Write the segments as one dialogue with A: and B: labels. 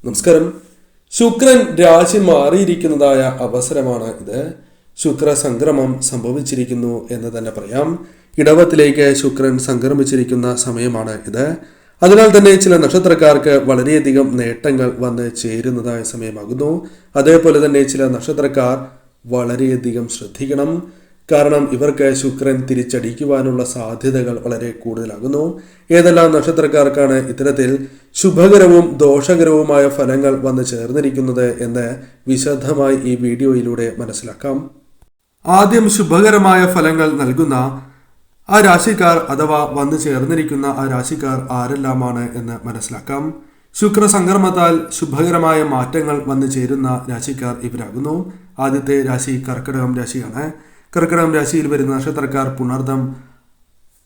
A: നമസ്കാരം. ശുക്രൻ രാശി മാറിയിരിക്കുന്നതായ അവസരമാണ് ഇത്. ശുക്ര സംക്രമം സംഭവിച്ചിരിക്കുന്നു എന്ന് തന്നെ പറയാം. ഇടവത്തിലേക്ക് ശുക്രൻ സംക്രമിച്ചിരിക്കുന്ന സമയമാണ് ഇത്. അതിനാൽ തന്നെ ചില നക്ഷത്രക്കാർക്ക് വളരെയധികം നേട്ടങ്ങൾ വന്ന് ചേരുന്നതായ സമയമാകുന്നു. അതേപോലെ തന്നെ ചില നക്ഷത്രക്കാർ വളരെയധികം ശ്രദ്ധിക്കണം. കാരണം ഇവർക്ക് ശുക്രൻ തിരിച്ചടിക്കുവാനുള്ള സാധ്യതകൾ വളരെ കൂടുതലാകുന്നു. ഏതെല്ലാം നക്ഷത്രക്കാർക്കാണ് ഇത്തരത്തിൽ ശുഭകരവും ദോഷകരവുമായ ഫലങ്ങൾ വന്നു ചേർന്നിരിക്കുന്നത് എന്ന് വിശദമായി ഈ വീഡിയോയിലൂടെ മനസ്സിലാക്കാം. ആദ്യം ശുഭകരമായ ഫലങ്ങൾ നൽകുന്ന ആ രാശിക്കാർ അഥവാ വന്നു ചേർന്നിരിക്കുന്ന ആ രാശിക്കാർ ആരെല്ലാമാണ് എന്ന് മനസ്സിലാക്കാം. ശുക്ര സംക്രമത്താൽ ശുഭകരമായ മാറ്റങ്ങൾ വന്നു ചേരുന്ന രാശിക്കാർ ഇവരാകുന്നു. ആദ്യത്തെ രാശി കർക്കിടകം രാശിയാണ്. കർക്കിടകം രാശിയിൽ വരുന്ന നക്ഷത്രക്കാർ പുണർദം,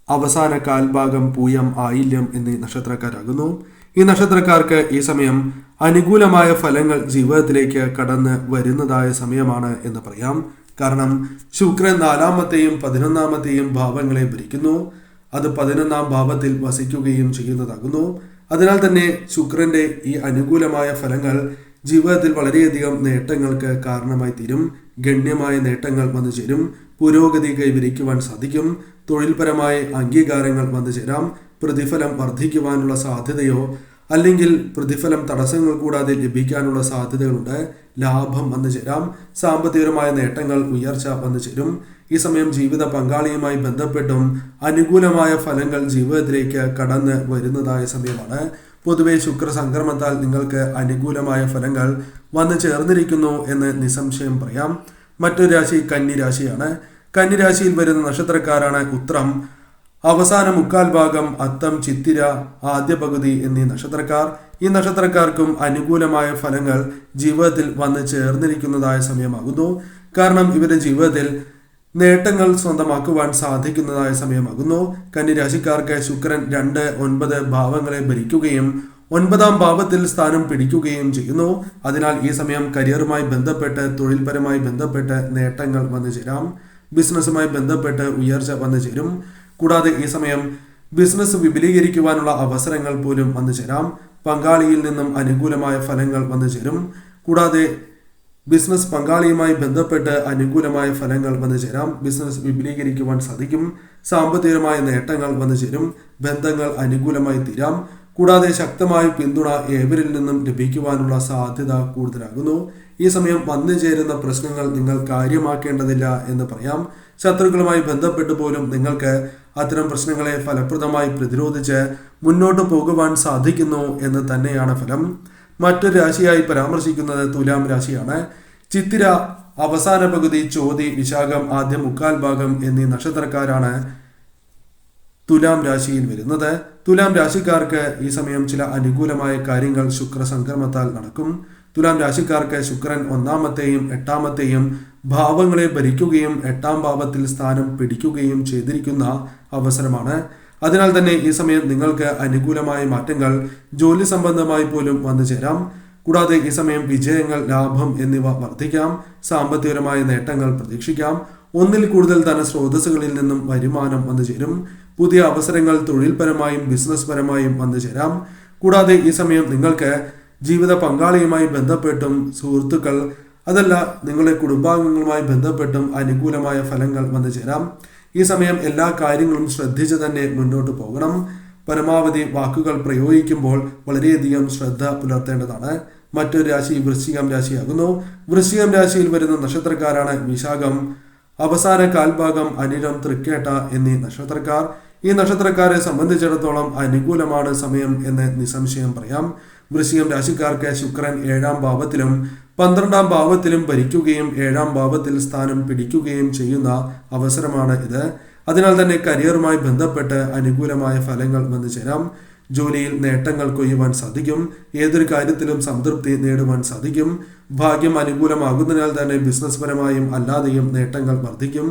A: അവസാന കാൽഭാഗം, പൂയം, ആയില്യം എന്നീ നക്ഷത്രക്കാരാകുന്നു. ഈ നക്ഷത്രക്കാർക്ക് ഈ സമയം അനുകൂലമായ ഫലങ്ങൾ ജീവിതത്തിലേക്ക് കടന്ന് വരുന്നതായ സമയമാണ് എന്ന് പറയാം. കാരണം ശുക്രൻ 4-ാമത്തെയും 11-ാമത്തെയും ഭാവങ്ങളെ ഭരിക്കുന്നു. അത് 11-ാം ഭാവത്തിൽ വസിക്കുകയും ചെയ്യുന്നതാകുന്നു. അതിനാൽ തന്നെ ശുക്രന്റെ ഈ അനുകൂലമായ ഫലങ്ങൾ ജീവിതത്തിൽ വളരെയധികം നേട്ടങ്ങൾക്ക് കാരണമായി തീരും. ഗണ്യമായ നേട്ടങ്ങൾ വന്നു ചേരും. പുരോഗതി കൈവരിക്കുവാൻ സാധിക്കും. തൊഴിൽപരമായ അംഗീകാരങ്ങൾ വന്നു ചേരാം. പ്രതിഫലം വർദ്ധിക്കുവാനുള്ള സാധ്യതയോ അല്ലെങ്കിൽ പ്രതിഫലം തടസ്സങ്ങൾ കൂടാതെ ലഭിക്കാനുള്ള സാധ്യതകളുണ്ട്. ലാഭം വന്നു ചേരാം. സാമ്പത്തികപരമായ നേട്ടങ്ങൾ, ഉയർച്ച വന്നു ചേരും. ഈ സമയം ജീവിത പങ്കാളിയുമായി ബന്ധപ്പെട്ടും അനുകൂലമായ ഫലങ്ങൾ ജീവിതത്തിലേക്ക് കടന്ന് വരുന്നതായ സമയമാണ്. പൊതുവെ ശുക്ര സംക്രമത്താൽ നിങ്ങൾക്ക് അനുകൂലമായ ഫലങ്ങൾ വന്നു ചേർന്നിരിക്കുന്നു എന്ന് നിസ്സംശയം പറയാം. മറ്റൊരു രാശി കന്നി രാശിയാണ്. കന്നി രാശിയിൽ വരുന്ന നക്ഷത്രക്കാരാണ് ഉത്രം, അവസാന മുക്കാൽ ഭാഗം, അത്തം, ചിത്തിര, ആദ്യ പകുതി എന്നീ നക്ഷത്രക്കാർ. ഈ നക്ഷത്രക്കാർക്കും അനുകൂലമായ ഫലങ്ങൾ ജീവിതത്തിൽ വന്ന് ചേർന്നിരിക്കുന്നതായ സമയമാകുന്നു. കാരണം ഇവരുടെ ജീവിതത്തിൽ നേട്ടങ്ങൾ സ്വന്തമാക്കുവാൻ സാധിക്കുന്നതായ സമയമാകുന്നു. കന്നി രാശിക്കാർക്ക് ശുക്രൻ 2, 9 ഭാവങ്ങളെ ഭരിക്കുകയും 9-ാം ഭാവത്തിൽ സ്ഥാനം പിടിക്കുകയും ചെയ്യുന്നു. അതിനാൽ ഈ സമയം കരിയറുമായി ബന്ധപ്പെട്ട്, തൊഴിൽപരമായി ബന്ധപ്പെട്ട് നേട്ടങ്ങൾ വന്നു ചേരാം. ബിസിനസ്സുമായി ബന്ധപ്പെട്ട് ഉയർച്ച വന്നു ചേരും. കൂടാതെ ഈ സമയം ബിസിനസ് വിപുലീകരിക്കുവാനുള്ള അവസരങ്ങൾ പോലും വന്നു ചേരാം. പങ്കാളിയിൽ നിന്നും അനുകൂലമായ ഫലങ്ങൾ വന്നു ചേരും. കൂടാതെ ബിസിനസ് പങ്കാളിയുമായി ബന്ധപ്പെട്ട് അനുകൂലമായ ഫലങ്ങൾ വന്നു ചേരാം. ബിസിനസ് വിപുലീകരിക്കുവാൻ സാധിക്കും. സാമ്പത്തികമായ നേട്ടങ്ങൾ വന്നു ചേരും. ബന്ധങ്ങൾ അനുകൂലമായി തീരാം. കൂടാതെ ശക്തമായ പിന്തുണ ഏവരിൽ നിന്നും ലഭിക്കുവാനുള്ള സാധ്യത കൂടുതലാകുന്നു. ഈ സമയം വന്നു ചേരുന്ന പ്രശ്നങ്ങൾ നിങ്ങൾ കാര്യമാക്കേണ്ടതില്ല എന്ന് പറയാം. ശത്രുക്കളുമായി ബന്ധപ്പെട്ട് പോലും നിങ്ങൾക്ക് അത്തരം പ്രശ്നങ്ങളെ ഫലപ്രദമായി പ്രതിരോധിച്ച് മുന്നോട്ട് പോകുവാൻ സാധിക്കുന്നു എന്ന് തന്നെയാണ് ഫലം. മറ്റൊരു രാശിയായി പരാമർശിക്കുന്നത് തുലാം രാശിയാണ്. ചിത്തിര, അവസാന പകുതി, ചോതി, വിശാഖം, ആദ്യ മുക്കാൽ ഭാഗം എന്നീ നക്ഷത്രക്കാരാണ് തുലാം രാശിയിൽ വരുന്നത്. തുലാം രാശിക്കാർക്ക് ഈ സമയം ചില അനുകൂലമായ കാര്യങ്ങൾ ശുക്ര സംക്രമത്താൽ നടക്കും. തുലാം രാശിക്കാർക്ക് ശുക്രൻ 1-ാമത്തെയും 8-ാമത്തെയും ഭാവങ്ങളെ ഭരിക്കുകയും 8-ാം ഭാവത്തിൽ സ്ഥാനം പിടിക്കുകയും ചെയ്തിരിക്കുന്ന അവസരമാണ്. അതിനാൽ തന്നെ ഈ സമയം നിങ്ങൾക്ക് അനുകൂലമായ മാറ്റങ്ങൾ ജോലി സംബന്ധമായി പോലും വന്നു ചേരാം. കൂടാതെ ഈ സമയം വിജയങ്ങൾ, ലാഭം എന്നിവ വർദ്ധിക്കാം. സാമ്പത്തികപരമായ നേട്ടങ്ങൾ പ്രതീക്ഷിക്കാം. ഒന്നിൽ കൂടുതൽ ധനസ്രോതസ്സുകളിൽ നിന്നും വരുമാനം വന്നു ചേരും. പുതിയ അവസരങ്ങൾ തൊഴിൽപരമായും ബിസിനസ് പരമായും വന്നു ചേരാം. കൂടാതെ ഈ സമയം നിങ്ങൾക്ക് ജീവിത പങ്കാളിയുമായി ബന്ധപ്പെട്ടും സുഹൃത്തുക്കൾ, അതല്ല നിങ്ങളുടെ കുടുംബാംഗങ്ങളുമായി ബന്ധപ്പെട്ടും അനുകൂലമായ ഫലങ്ങൾ വന്നു ചേരാം. ഈ സമയം എല്ലാ കാര്യങ്ങളും ശ്രദ്ധിച്ച് തന്നെ മുന്നോട്ട് പോകണം. പരമാവധി വാക്കുകൾ പ്രയോഗിക്കുമ്പോൾ വളരെയധികം ശ്രദ്ധ പുലർത്തേണ്ടതാണ്. മറ്റൊരു രാശി വൃശ്ചികം രാശിയാകുന്നു. വൃശ്ചികം രാശിയിൽ വരുന്ന നക്ഷത്രക്കാരാണ് വിശാഖം, അവസാന കാൽഭാഗം, അനിഴം, തൃക്കേട്ട എന്നീ നക്ഷത്രക്കാർ. ഈ നക്ഷത്രക്കാരെ സംബന്ധിച്ചിടത്തോളം അനുകൂലമാണ് സമയം എന്ന് നിസ്സംശയം പറയാം. വൃശ്ചികം രാശിക്കാർക്ക് ശുക്രൻ 7-ാം ഭാവത്തിലും 12-ാം ഭാവത്തിലും ഭരിക്കുകയും 7-ാം ഭാവത്തിൽ സ്ഥാനം പിടിക്കുകയും ചെയ്യുന്ന അവസരമാണ് ഇത്. അതിനാൽ തന്നെ കരിയറുമായി ബന്ധപ്പെട്ട് അനുകൂലമായ ഫലങ്ങൾ വന്നു ചേരാം. ജോലിയിൽ നേട്ടങ്ങൾ കൊയ്യുവാൻ സാധിക്കും. ഏതൊരു കാര്യത്തിലും സംതൃപ്തി നേടുവാൻ സാധിക്കും. ഭാഗ്യം അനുകൂലമാകുന്നതിനാൽ തന്നെ ബിസിനസ് പരമായും അല്ലാതെയും നേട്ടങ്ങൾ വർദ്ധിക്കും.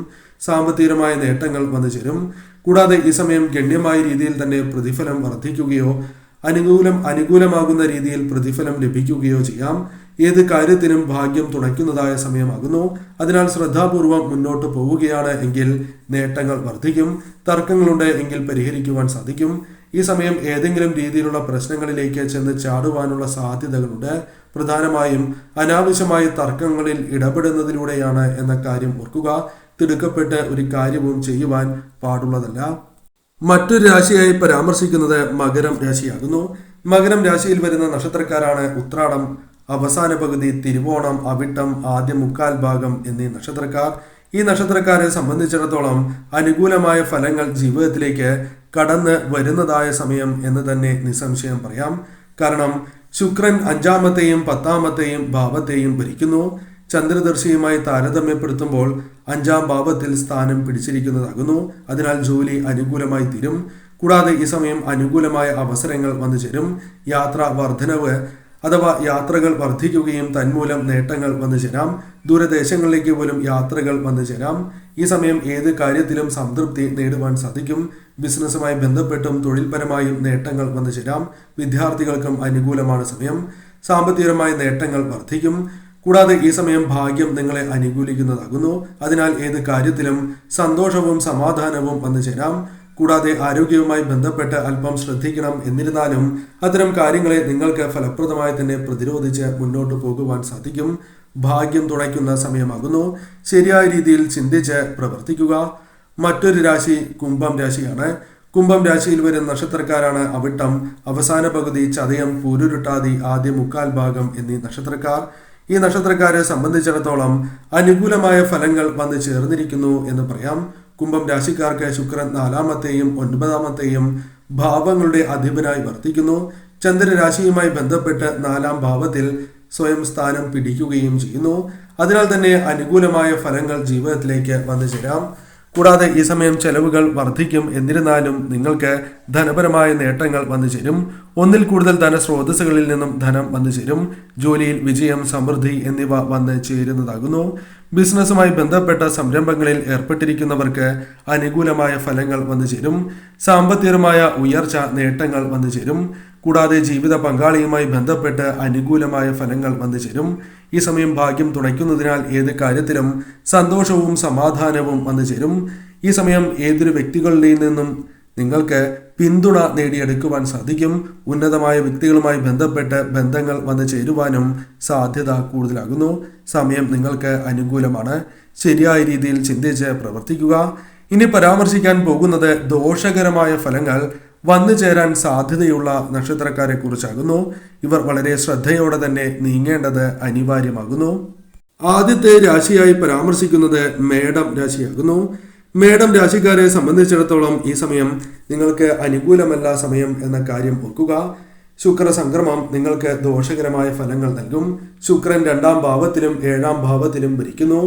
A: സാമ്പത്തികമായ നേട്ടങ്ങൾ വന്നു ചേരും. കൂടാതെ ഈ സമയം ഗണ്യമായ രീതിയിൽ തന്നെ പ്രതിഫലം വർദ്ധിക്കുകയോ അനുകൂലമാകുന്ന രീതിയിൽ പ്രതിഫലം ലഭിക്കുകയോ ചെയ്യാം. ഏത് കാര്യത്തിനും ഭാഗ്യം തുണയ്ക്കുന്നതായ സമയമാകുന്നു. അതിനാൽ ശ്രദ്ധാപൂർവം മുന്നോട്ട് പോവുകയാണ് എങ്കിൽ നേട്ടങ്ങൾ വർദ്ധിക്കും. തർക്കങ്ങളുണ്ട് എങ്കിൽ പരിഹരിക്കുവാൻ സാധിക്കും. ഈ സമയം ഏതെങ്കിലും രീതിയിലുള്ള പ്രശ്നങ്ങളിലേക്ക് ചെന്ന് ചാടുവാനുള്ള സാധ്യതകളുണ്ട്. പ്രധാനമായും അനാവശ്യമായ തർക്കങ്ങളിൽ ഇടപെടുന്നതിലൂടെയാണ് എന്ന കാര്യം ഓർക്കുക. തിടുക്കപ്പെട്ട് ഒരു കാര്യവും ചെയ്യുവാൻ പാടുള്ളതല്ല. മറ്റൊരു രാശിയായി പരാമർശിക്കുന്നത് മകരം രാശിയാകുന്നു. മകരം രാശിയിൽ വരുന്ന നക്ഷത്രക്കാരാണ് ഉത്രാടം അവസാന പകുതി, തിരുവോണം, അവിട്ടം, ആദ്യ മുക്കാൽ ഭാഗം എന്നീ നക്ഷത്രക്കാർ. ഈ നക്ഷത്രക്കാരെ സംബന്ധിച്ചിടത്തോളം അനുകൂലമായ ഫലങ്ങൾ ജീവിതത്തിലേക്ക് കടന്ന് വരുന്നതായ സമയം എന്ന് തന്നെ നിസ്സംശയം പറയാം. കാരണം ശുക്രൻ 5-ാമത്തെയും 10-ാമത്തെയും ഭാവത്തെയും ഭരിക്കുന്നു. ചന്ദ്രദർശിയുമായി താരതമ്യപ്പെടുത്തുമ്പോൾ 5-ാം ഭാവത്തിൽ സ്ഥാനം പിടിച്ചിരിക്കുന്നതാകുന്നു. അതിനാൽ ജോലി അനുകൂലമായി തീരും. കൂടാതെ ഈ സമയം അനുകൂലമായ അവസരങ്ങൾ വന്നു ചേരും. യാത്രാ വർധനവ് അഥവാ യാത്രകൾ വർദ്ധിക്കുകയും തന്മൂലം നേട്ടങ്ങൾ വന്നു ചേരാം. ദൂരദേശങ്ങളിലേക്ക് പോലും യാത്രകൾ വന്നു ചേരാം. ഈ സമയം ഏത് കാര്യത്തിലും സംതൃപ്തി നേടുവാൻ സാധിക്കും. ബിസിനസ്സുമായി ബന്ധപ്പെട്ടും തൊഴിൽപരമായും നേട്ടങ്ങൾ വന്നു ചേരാം. വിദ്യാർത്ഥികൾക്കും അനുകൂലമാണ് സമയം. സാമ്പത്തികമായ നേട്ടങ്ങൾ വർദ്ധിക്കും. കൂടാതെ ഈ സമയം ഭാഗ്യം നിങ്ങളെ അനുകൂലിക്കുന്നതാകുന്നു. അതിനാൽ ഏത് കാര്യത്തിലും സന്തോഷവും സമാധാനവും വന്നു ചേരാം. കൂടാതെ ആരോഗ്യവുമായി ബന്ധപ്പെട്ട് അല്പം ശ്രദ്ധിക്കണം. എന്നിരുന്നാലും അത്തരം കാര്യങ്ങളെ നിങ്ങൾക്ക് ഫലപ്രദമായി തന്നെ പ്രതിരോധിച്ച് മുന്നോട്ട് പോകുവാൻ സാധിക്കും. ഭാഗ്യം തുണയ്ക്കുന്ന സമയമാകുന്നു. ശരിയായ രീതിയിൽ ചിന്തിച്ച് പ്രവർത്തിക്കുക. മറ്റൊരു രാശി കുംഭം രാശിയാണ്. കുംഭം രാശിയിൽ വരുന്ന നക്ഷത്രക്കാരാണ് അവിട്ടം അവസാന പകുതി, ചതയം, പൂരുരുട്ടാതി, ആദ്യ മുക്കാൽ ഭാഗം എന്നീ നക്ഷത്രക്കാർ. ഈ നക്ഷത്രക്കാരെ സംബന്ധിച്ചിടത്തോളം അനുകൂലമായ ഫലങ്ങൾ വന്നു ചേർന്നിരിക്കുന്നു എന്ന് പറയാം. കുംഭം രാശിക്കാർക്ക് ശുക്രൻ 4-ാമത്തെയും 9-ാമത്തെയും ഭാവങ്ങളുടെ അധിപനായി വർത്തിക്കുന്നു. ചന്ദ്രരാശിയുമായി ബന്ധപ്പെട്ട് 4-ാം ഭാവത്തിൽ സ്വയം സ്ഥാനം പിടിക്കുകയും ചെയ്യുന്നു. അതിനാൽ തന്നെ അനുകൂലമായ ഫലങ്ങൾ ജീവിതത്തിലേക്ക് വന്നു ചേരാം. കൂടാതെ ഈ സമയം ചെലവുകൾ വർദ്ധിക്കും. എന്നിരുന്നാലും നിങ്ങൾക്ക് ധനപരമായ നേട്ടങ്ങൾ വന്നു ചേരും. ഒന്നിൽ കൂടുതൽ ധനസ്രോതസ്സുകളിൽ നിന്നും ധനം വന്നു ചേരും. ജോലിയിൽ വിജയം, സമൃദ്ധി എന്നിവ വന്ന് ചേരുന്നതാകുന്നു. ബിസിനസ്സുമായി ബന്ധപ്പെട്ട സംരംഭങ്ങളിൽ ഏർപ്പെട്ടിരിക്കുന്നവർക്ക് അനുകൂലമായ ഫലങ്ങൾ വന്നു ചേരും. സാമ്പത്തികമായ ഉയർച്ച, നേട്ടങ്ങൾ വന്നു ചേരും. കൂടാതെ ജീവിത പങ്കാളിയുമായി ബന്ധപ്പെട്ട് അനുകൂലമായ ഫലങ്ങൾ വന്നു ചേരും. ഈ സമയം ഭാഗ്യം തുണയ്ക്കുന്നതിനാൽ ഏത് കാര്യത്തിലും സന്തോഷവും സമാധാനവും വന്നു ചേരും. ഈ സമയം ഏതൊരു വ്യക്തികളുടെയും നിന്നും നിങ്ങൾക്ക് പിന്തുണ നേടിയെടുക്കുവാൻ സാധിക്കും. ഉന്നതമായ വ്യക്തികളുമായി ബന്ധപ്പെട്ട് ബന്ധങ്ങൾ വന്നു ചേരുവാനും സാധ്യത കൂടുതലാകുന്നു. സമയം നിങ്ങൾക്ക് അനുകൂലമാണ്. ശരിയായ രീതിയിൽ ചിന്തിച്ച് പ്രവർത്തിക്കുക. ഇനി പരാമർശിക്കാൻ പോകുന്നത് ദോഷകരമായ ഫലങ്ങൾ വന്നു ചേരാൻ സാധ്യതയുള്ള നക്ഷത്രക്കാരെ കുറിച്ചാകുന്നു. ഇവർ വളരെ ശ്രദ്ധയോടെ തന്നെ നീങ്ങേണ്ടത് അനിവാര്യമാകുന്നു. ആദ്യത്തെ രാശിയായി പരാമർശിക്കുന്നത് മേടം രാശിയാകുന്നു. മേടം രാശിക്കാരെ സംബന്ധിച്ചിടത്തോളം ഈ സമയം നിങ്ങൾക്ക് അനുകൂലമല്ല സമയം എന്ന കാര്യം ഓർക്കുക. ശുക്ര സംക്രമം നിങ്ങൾക്ക് ദോഷകരമായ ഫലങ്ങൾ നൽകും. ശുക്രൻ 2-ാം ഭാവത്തിലും 7-ാം ഭാവത്തിലും ഭരിക്കുന്നു.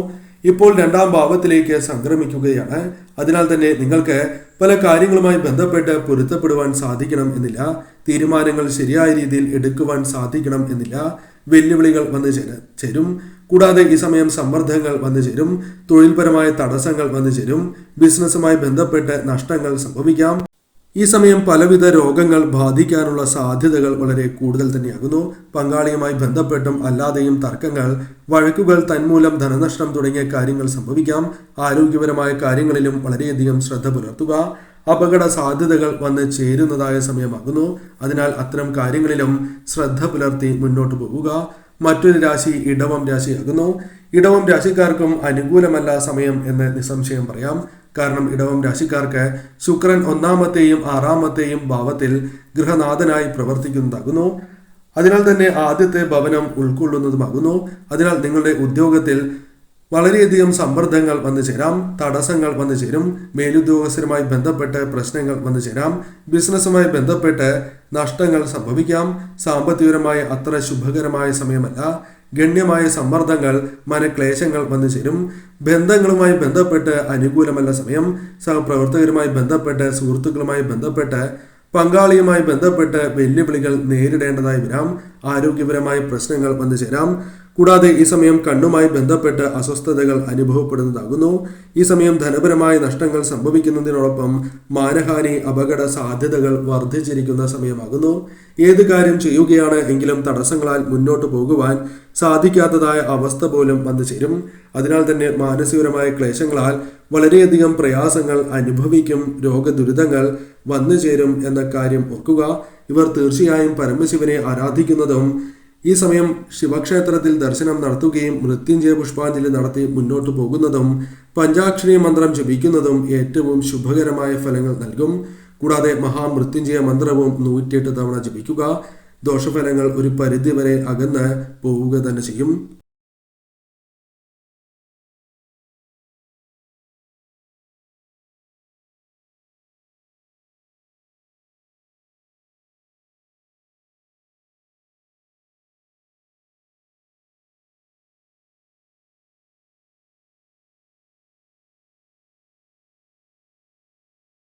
A: ഇപ്പോൾ 2-ാം ഭാവത്തിലേക്ക് സംക്രമിക്കുകയാണ്. അതിനാൽ തന്നെ നിങ്ങൾക്ക് പല കാര്യങ്ങളുമായി ബന്ധപ്പെട്ട് പൊരുത്തപ്പെടുവാൻ സാധിക്കണം എന്നില്ല. തീരുമാനങ്ങൾ ശരിയായ രീതിയിൽ എടുക്കുവാൻ സാധിക്കണം എന്നില്ല. വെല്ലുവിളികൾ വന്നു ചേരും. കൂടാതെ ഈ സമയം സമ്മർദ്ദങ്ങൾ വന്നു ചേരും. തൊഴിൽപരമായ തടസ്സങ്ങൾ വന്നു ചേരും. ബിസിനസ്സുമായി ബന്ധപ്പെട്ട് നഷ്ടങ്ങൾ സംഭവിക്കാം. ഈ സമയം പലവിധ രോഗങ്ങൾ ബാധിക്കാനുള്ള സാധ്യതകൾ വളരെ കൂടുതൽ തന്നെയാകുന്നു. പങ്കാളിയുമായി ബന്ധപ്പെട്ടും അല്ലാതെയും തർക്കങ്ങൾ, വഴക്കുകൾ, തന്മൂലം ധനനഷ്ടം തുടങ്ങിയ കാര്യങ്ങൾ സംഭവിക്കാം. ആരോഗ്യപരമായ കാര്യങ്ങളിലും വളരെയധികം ശ്രദ്ധ പുലർത്തുക. അപകട സാധ്യതകൾ വന്ന് ചേരുന്നതായ സമയമാകുന്നു. അതിനാൽ അത്തരം കാര്യങ്ങളിലും ശ്രദ്ധ പുലർത്തി മുന്നോട്ട് പോവുക. മറ്റൊരു രാശി ഇടവം രാശിയാകുന്നു. ഇടവം രാശിക്കാർക്കും അനുകൂലമല്ല സമയം എന്ന് നിസ്സംശയം പറയാം. കാരണം ഇടവം രാശിക്കാർക്ക് ശുക്രൻ 1-ാമത്തെയും 6-ാമത്തെയും ഭാവത്തിൽ ഗൃഹനാഥനായി പ്രവർത്തിക്കുന്നതാകുന്നു. അതിനാൽ തന്നെ ആദ്യത്തെ ഭവനം ഉൾക്കൊള്ളുന്നതുമാകുന്നു. അതിനാൽ നിങ്ങളുടെ ഉദ്യോഗത്തിൽ വളരെയധികം സമ്മർദ്ദങ്ങൾ വന്നു ചേരാം. തടസ്സങ്ങൾ വന്നു ചേരും. മേലുദ്യോഗസ്ഥരുമായി ബന്ധപ്പെട്ട് പ്രശ്നങ്ങൾ വന്നു ചേരാം. ബിസിനസ്സുമായി ബന്ധപ്പെട്ട് നഷ്ടങ്ങൾ സംഭവിക്കാം. സാമ്പത്തികപരമായ അത്ര ശുഭകരമായ സമയമല്ല. ഗണ്യമായ സമ്മർദ്ദങ്ങൾ, മനക്ലേശങ്ങൾ വന്നു ചേരും. ബന്ധങ്ങളുമായി ബന്ധപ്പെട്ട് അനുകൂലമല്ല സമയം. സഹപ്രവർത്തകരുമായി ബന്ധപ്പെട്ട്, സുഹൃത്തുക്കളുമായി ബന്ധപ്പെട്ട്, പങ്കാളിയുമായി ബന്ധപ്പെട്ട് വെല്ലുവിളികൾ നേരിടേണ്ടതായി വരാം. ആരോഗ്യപരമായ പ്രശ്നങ്ങൾ വന്നു ചേരാം. കൂടാതെ ഈ സമയം കണ്ണുമായി ബന്ധപ്പെട്ട് അസ്വസ്ഥതകൾ അനുഭവപ്പെടുന്നതാകുന്നു. ഈ സമയം ധനപരമായ നഷ്ടങ്ങൾ സംഭവിക്കുന്നതിനോടൊപ്പം മാനഹാനി, അപകട സാധ്യതകൾ വർദ്ധിച്ചിരിക്കുന്ന സമയമാകുന്നു. ഏത് കാര്യം ചെയ്യുകയാണ് എങ്കിലും തടസ്സങ്ങളാൽ മുന്നോട്ട് പോകുവാൻ സാധിക്കാത്തതായ അവസ്ഥ പോലും വന്നു ചേരും. അതിനാൽ തന്നെ മാനസികപരമായ ക്ലേശങ്ങളാൽ വളരെയധികം പ്രയാസങ്ങൾ അനുഭവിക്കും, രോഗദുരിതങ്ങൾ വന്നു ചേരും എന്ന കാര്യം ഓർക്കുക. ഇവർ തീർച്ചയായും പരമശിവനെ ആരാധിക്കുന്നതും ഈ സമയം ശിവക്ഷേത്രത്തിൽ ദർശനം നടത്തുകയും മൃത്യുഞ്ജയ പുഷ്പാഞ്ജലി നടത്തി മുന്നോട്ട് പോകുന്നതും പഞ്ചാക്ഷരി മന്ത്രം ജപിക്കുന്നതും ഏറ്റവും ശുഭകരമായ ഫലങ്ങൾ നൽകും. കൂടാതെ മഹാമൃത്യുഞ്ജയ മന്ത്രവും 108 തവണ ജപിക്കുക. ദോഷഫലങ്ങൾ ഒരു പരിധിവരെ അകന്ന് പോവുക തന്നെ ചെയ്യും.